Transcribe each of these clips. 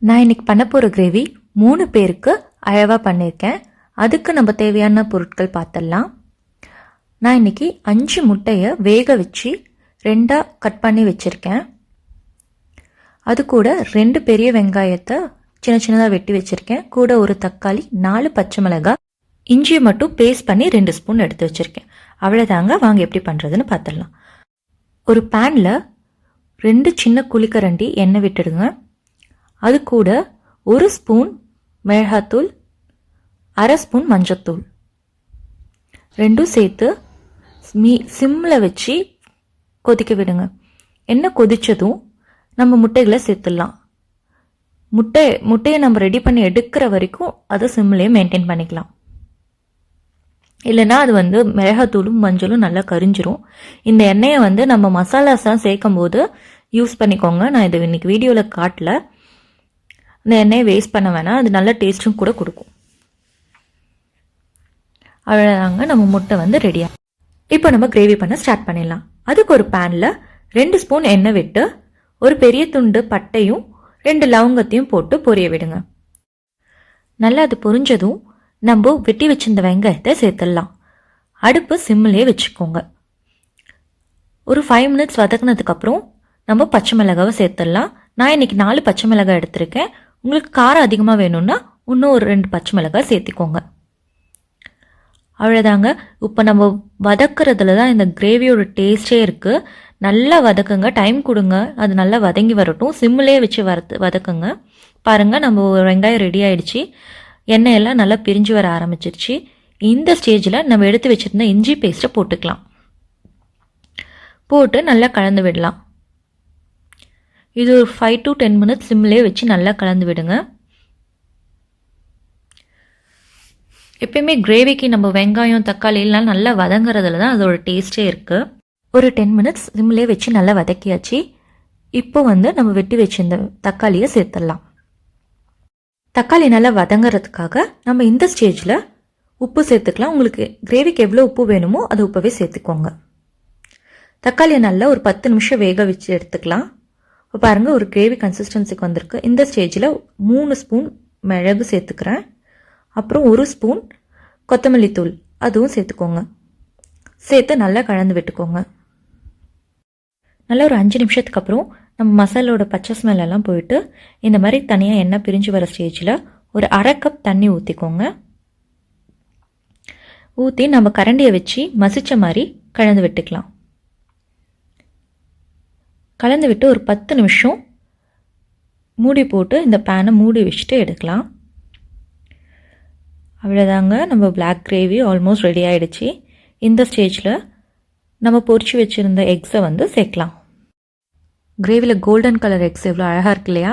நான் இன்னைக்கு பண்ண போகிற கிரேவி 3 பேருக்கு அளவாக பண்ணியிருக்கேன். அதுக்கு நம்ம தேவையான பொருட்கள் பார்த்துடலாம். நான் இன்னைக்கு 5 முட்டையை வேக வச்சு 2ஆக கட் பண்ணி வச்சுருக்கேன். அது கூட 2 பெரிய வெங்காயத்தை சின்ன சின்னதாக வெட்டி வச்சுருக்கேன். கூட ஒரு தக்காளி, 4 பச்சை மிளகாய், இஞ்சியை மட்டும் பேஸ்ட் பண்ணி 2 ஸ்பூன் எடுத்து வச்சுருக்கேன். அவ்வளோதாங்க. வாங்க எப்படி பண்ணுறதுன்னு பார்த்துடலாம். ஒரு பேனில் 2 சின்ன குழிக்கரண்டி எண்ணெய் விட்டுடுங்க. அது கூட 1 ஸ்பூன் மிளகாத்தூள், 1/2 ஸ்பூன் மஞ்சத்தூள், ரெண்டும் சேர்த்து சிம்மில் வச்சு கொதிக்க விடுங்க. எண்ணெய் கொதித்ததும் நம்ம முட்டைகளை சேர்த்துடலாம். முட்டையை நம்ம ரெடி பண்ணி எடுக்கிற வரைக்கும் அதை சிம்மிலே மெயின்டைன் பண்ணிக்கலாம். இல்லைன்னா அது மிளகாத்தூளும் மஞ்சளும் நல்லா கரிஞ்சிரும். இந்த எண்ணெயை நம்ம மசாலாஸ்லாம் சேர்க்கும் போது யூஸ் பண்ணிக்கோங்க. நான் இதை இன்னைக்கு வீடியோவில் காட்டல. இந்த எண்ணெயை வேஸ்ட் பண்ண வேணாம், அது நல்ல டேஸ்ட்டும் கூட கொடுக்கும். அவ்வளோதாங்க, நம்ம முட்டை ரெடியாக. இப்போ நம்ம கிரேவி பண்ண ஸ்டார்ட் பண்ணிடலாம். அதுக்கு ஒரு பேனில் 2 ஸ்பூன் எண்ணெய் விட்டு ஒரு பெரிய துண்டு பட்டையும் 2 லவங்கத்தையும் போட்டு பொரிய விடுங்க. நல்லா அது பொரிஞ்சதும் நம்ம வெட்டி வச்சிருந்த வெங்காயத்தை சேர்த்துடலாம். அடுப்பு சிம்மிலே வச்சுக்கோங்க. ஒரு 5 மினிட்ஸ் வதக்குனதுக்கப்புறம் நம்ம பச்சை மிளகாவை சேர்த்துடலாம். நான் இன்னைக்கு 4 பச்சை மிளகாய் எடுத்திருக்கேன். உங்களுக்கு காரம் அதிகமாக வேணும்னா இன்னும் ஒரு 2 பச்சை மிளகாய் சேர்த்திக்கோங்க. அவ்வளோதாங்க. இப்போ நம்ம வதக்குறதுல தான் இந்த கிரேவியோட டேஸ்டே இருக்குது. நல்லா வதக்குங்க, டைம் கொடுங்க, அது நல்லா வதங்கி வரட்டும். சிம்மிலே வச்சு வதக்குங்க. பாருங்கள், நம்ம வெங்காயம் ரெடி ஆகிடுச்சு. எண்ணெயெல்லாம் நல்லா பிரிஞ்சு வர ஆரம்பிச்சிருச்சு. இந்த ஸ்டேஜில் நம்ம எடுத்து வச்சுருந்த இஞ்சி பேஸ்ட்டை போட்டுக்கலாம். போட்டு நல்லா கலந்து விடலாம். இது ஒரு 5 to 10 மினிட்ஸ் சிம்மிலே வச்சு நல்லா கலந்து விடுங்க. எப்பயுமே கிரேவிக்கு நம்ம வெங்காயம், தக்காளி எல்லாம் நல்லா வதங்குறதுல தான் அதோட டேஸ்டே இருக்குது. ஒரு 10 மினிட்ஸ் சிம்மிலே வச்சு நல்லா வதக்கியாச்சு. இப்போ நம்ம வெட்டி வச்சிருந்த தக்காளியை சேர்த்துடலாம். தக்காளி நல்லா வதங்குறதுக்காக நம்ம இந்த ஸ்டேஜில் உப்பு சேர்த்துக்கலாம். உங்களுக்கு கிரேவிக்கு எவ்வளோ உப்பு வேணுமோ அது உப்பவே சேர்த்துக்கோங்க. தக்காளியை நல்லா ஒரு 10 நிமிஷம் வேக வச்சு எடுத்துக்கலாம். இப்போ பாருங்கள், ஒரு கிரேவி கன்சிஸ்டன்சிக்கு வந்திருக்கு. இந்த ஸ்டேஜில் 3 ஸ்பூன் மிளகு சேர்த்துக்கிறேன். அப்புறம் 1 ஸ்பூன் கொத்தமல்லி தூள் அதுவும் சேர்த்துக்கோங்க. சேர்த்து நல்லா கலந்து விட்டுக்கோங்க. நல்லா ஒரு 5 நிமிஷத்துக்கு அப்புறம் நம்ம மசாலோட பச்சை ஸ்மெல்லாம் போயிட்டு இந்த மாதிரி தனியாக எண்ணெய் பிரிஞ்சு வர ஸ்டேஜில் ஒரு 1/2 கப் தண்ணி ஊற்றிக்கோங்க. ஊற்றி நம்ம கரண்டியை வச்சு மசிச்ச மாதிரி கலந்து விட்டுக்கலாம். கலந்து விட்டு ஒரு 10 நிமிஷம் மூடி போட்டு இந்த பேனை மூடி வச்சுட்டு எடுக்கலாம். அவ்வளோதாங்க, நம்ம பிளாக் கிரேவி ஆல்மோஸ்ட் ரெடி ஆகிடுச்சு. இந்த ஸ்டேஜில் நம்ம பொரிச்சு வச்சுருந்த எக்ஸை சேர்க்கலாம். கிரேவியில் கோல்டன் கலர் எக்ஸ் எவ்வளோ அழகாக இருக்கு இல்லையா?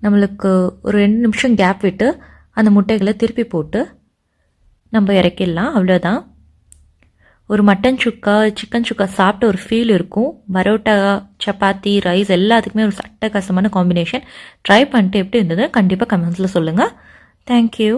நம்மளுக்கு ஒரு 2 நிமிஷம் கேப் விட்டு அந்த முட்டைகளை திருப்பி போட்டு நம்ம இறக்கிடலாம். அவ்வளோதான். ஒரு மட்டன் சுக்கா, சிக்கன் சுக்கா சாப்பிட்ட ஒரு ஃபீல் இருக்கும். பரோட்டா, சப்பாத்தி, ரைஸ் எல்லாத்துக்குமே ஒரு அட்டகாசமான காம்பினேஷன். ட்ரை பண்ணிட்டு எப்படி இருந்தது கண்டிப்பாக கமெண்ட்ஸில் சொல்லுங்கள். தேங்க்யூ.